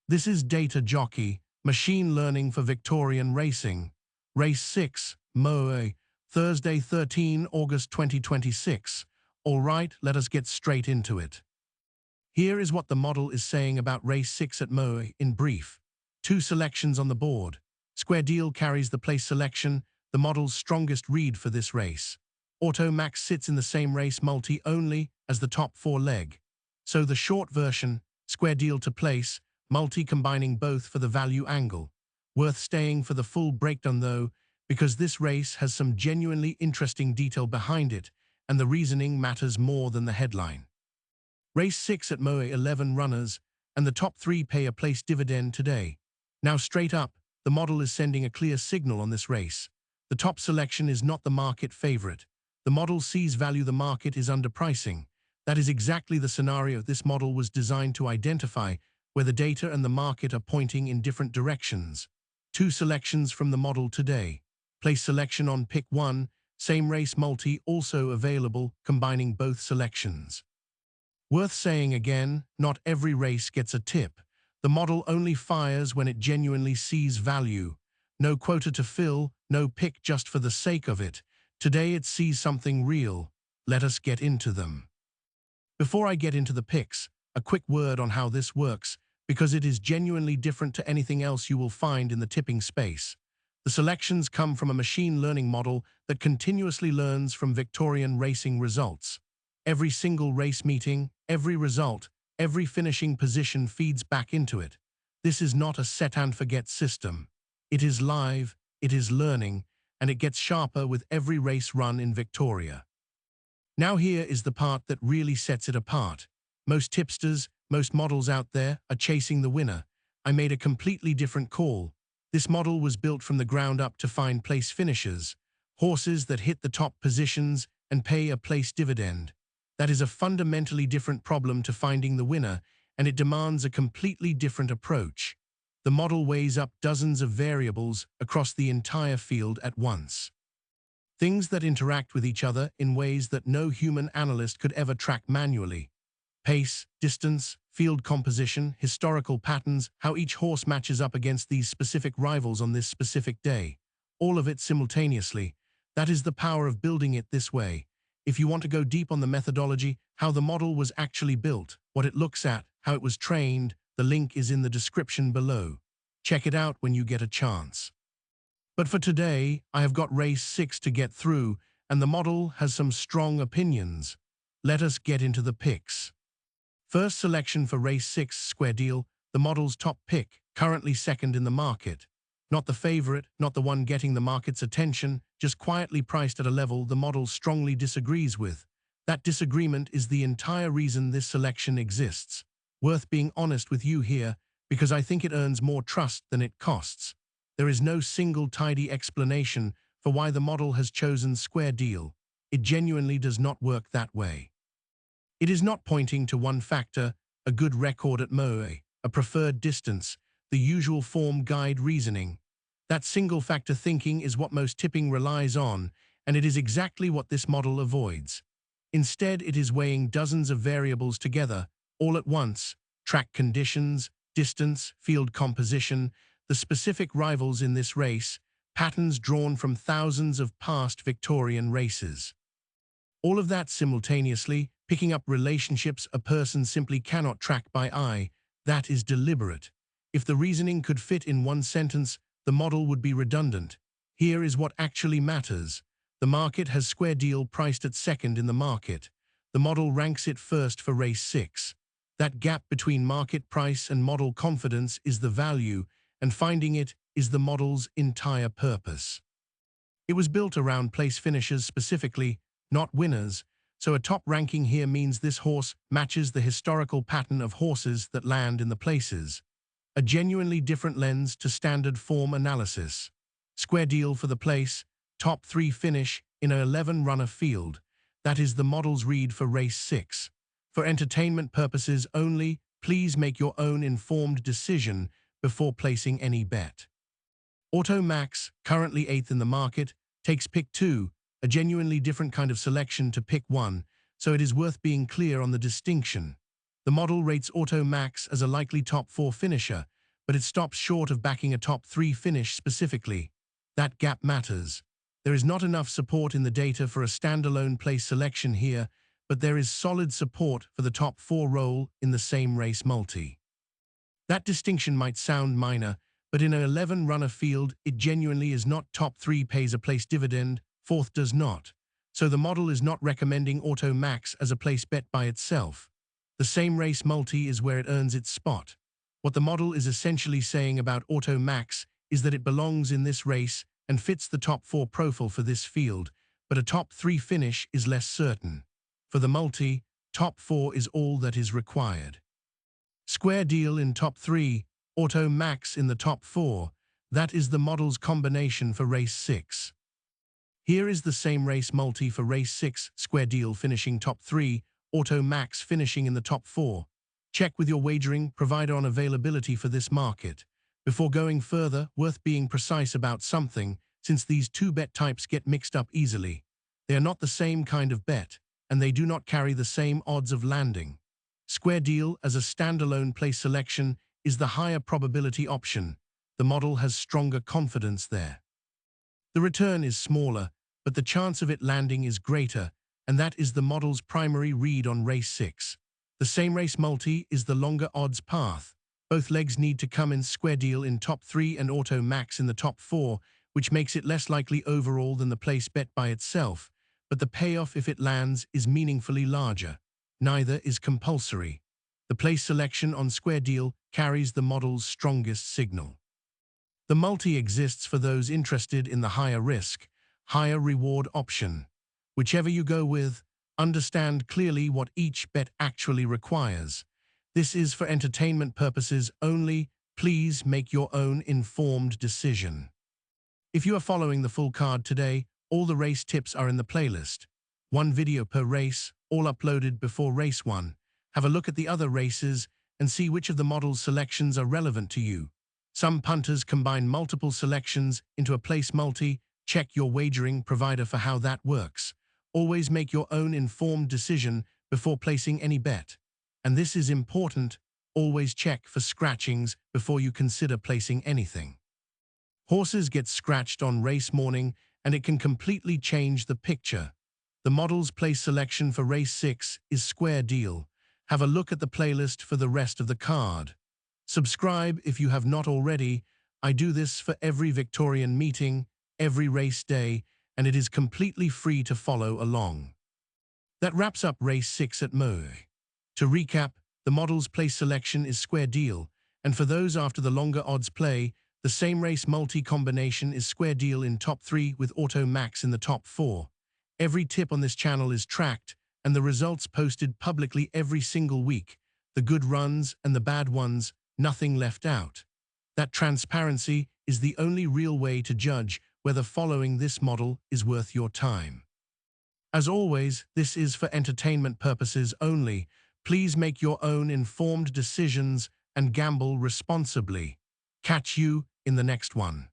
This is Data Jockey, machine learning for Victorian racing. Race 6, Moe, Thursday 13 August 2026. All right, let us get straight into it. Here is what the model is saying about Race 6 at Moe in brief. 2 selections on the board. Square Deal carries the place selection, the model's strongest read for this race. Auto Max sits in the same race multi only as the top 4 leg. So the short version, Square Deal to place, multi combining both for the value angle. Worth staying for the full breakdown though, because this race has some genuinely interesting detail behind it, and the reasoning matters more than the headline. Race 6 at Moe 11 runners, and the top 3 pay a place dividend today. Now straight up, the model is sending a clear signal on this race. The top selection is not the market favorite. The model sees value the market is underpricing. That is exactly the scenario this model was designed to identify, where the data and the market are pointing in different directions. 2 selections from the model today. Place selection on pick 1, same race multi also available, combining both selections. Worth saying again, not every race gets a tip. The model only fires when it genuinely sees value. No quota to fill, no pick just for the sake of it. Today it sees something real. Let us get into them. Before I get into the picks, a quick word on how this works, because it is genuinely different to anything else you will find in the tipping space. The selections come from a machine learning model that continuously learns from Victorian racing results. Every single race meeting, every result, every finishing position feeds back into it. This is not a set-and-forget system. It is live, it is learning, and it gets sharper with every race run in Victoria. Now here is the part that really sets it apart. Most tipsters, most models out there are chasing the winner. I made a completely different call. This model was built from the ground up to find place finishers, horses that hit the top positions and pay a place dividend. That is a fundamentally different problem to finding the winner, and it demands a completely different approach. The model weighs up dozens of variables across the entire field at once. Things that interact with each other in ways that no human analyst could ever track manually. Pace, distance, field composition, historical patterns, how each horse matches up against these specific rivals on this specific day. All of it simultaneously. That is the power of building it this way. If you want to go deep on the methodology, how the model was actually built, what it looks at, how it was trained, the link is in the description below. Check it out when you get a chance. But for today, I have got race 6 to get through, and the model has some strong opinions. Let us get into the picks. First selection for race 6 Square Deal, the model's top pick, currently second in the market. Not the favorite, not the one getting the market's attention, just quietly priced at a level the model strongly disagrees with. That disagreement is the entire reason this selection exists. Worth being honest with you here, because I think it earns more trust than it costs. There is no single tidy explanation for why the model has chosen Square Deal. It genuinely does not work that way. It is not pointing to one factor, a good record at Moe, a preferred distance, the usual form guide reasoning. That single factor thinking is what most tipping relies on, and it is exactly what this model avoids. Instead, it is weighing dozens of variables together, all at once: track conditions, distance, field composition, the specific rivals in this race, patterns drawn from thousands of past Victorian races. All of that simultaneously, picking up relationships a person simply cannot track by eye. That is deliberate. If the reasoning could fit in one sentence, the model would be redundant. Here is what actually matters. The market has Square Deal priced at second in the market. The model ranks it first for race 6. That gap between market price and model confidence is the value, and finding it is the model's entire purpose. It was built around place finishers specifically, not winners, so a top ranking here means this horse matches the historical pattern of horses that land in the places. A genuinely different lens to standard form analysis. Square Deal for the place, top 3 finish in a 11-runner field. That is the model's read for race 6. For entertainment purposes only, please make your own informed decision before placing any bet. Auto Max, currently 8th in the market, takes pick 2, a genuinely different kind of selection to pick 1, so it is worth being clear on the distinction. The model rates Auto Max as a likely top 4 finisher, but it stops short of backing a top 3 finish specifically. That gap matters. There is not enough support in the data for a standalone place selection here, but there is solid support for the top 4 role in the same race multi. That distinction might sound minor, but in an 11-runner field, it genuinely is not. Top 3 pays a place dividend, 4th does not. So the model is not recommending Auto Max as a place bet by itself. The same race multi is where it earns its spot. What the model is essentially saying about Auto Max is that it belongs in this race and fits the top 4 profile for this field, but a top 3 finish is less certain. For the multi, top 4 is all that is required. Square deal in top 3, Auto Max in the top 4, that is the model's combination for race 6. Here is the same race multi for race 6, square deal finishing top 3, Auto Max finishing in the top 4. Check with your wagering provider on availability for this market. Before going further, worth being precise about something, since these two bet types get mixed up easily. They are not the same kind of bet, and they do not carry the same odds of landing. Square deal as a standalone place selection is the higher probability option. The model has stronger confidence there. The return is smaller, but the chance of it landing is greater, and that is the model's primary read on race 6. The same race multi is the longer odds path. Both legs need to come in square deal in top 3 and Auto Max in the top 4, which makes it less likely overall than the place bet by itself, but the payoff if it lands is meaningfully larger. Neither is compulsory. The place selection on square deal carries the model's strongest signal. The multi exists for those interested in the higher risk, higher reward option. Whichever you go with, understand clearly what each bet actually requires. This is for entertainment purposes only. Please make your own informed decision. If you are following the full card today, all the race tips are in the playlist. One video per race, all uploaded before race 1. Have a look at the other races and see which of the model's selections are relevant to you. Some punters combine multiple selections into a place multi. Check your wagering provider for how that works. Always make your own informed decision before placing any bet. And this is important, always check for scratchings before you consider placing anything. Horses get scratched on race morning and it can completely change the picture. The model's place selection for race 6 is square deal. Have a look at the playlist for the rest of the card. Subscribe if you have not already. I do this for every Victorian meeting, every race day, and it is completely free to follow along. That wraps up race 6 at Moe. To recap, the model's place selection is square deal, and for those after the longer odds play, the same race multi combination is square deal in top 3 with Auto Max in the top 4. Every tip on this channel is tracked, and the results posted publicly every single week. The good runs and the bad ones, nothing left out. That transparency is the only real way to judge whether following this model is worth your time. As always, this is for entertainment purposes only. Please make your own informed decisions and gamble responsibly. Catch you in the next one.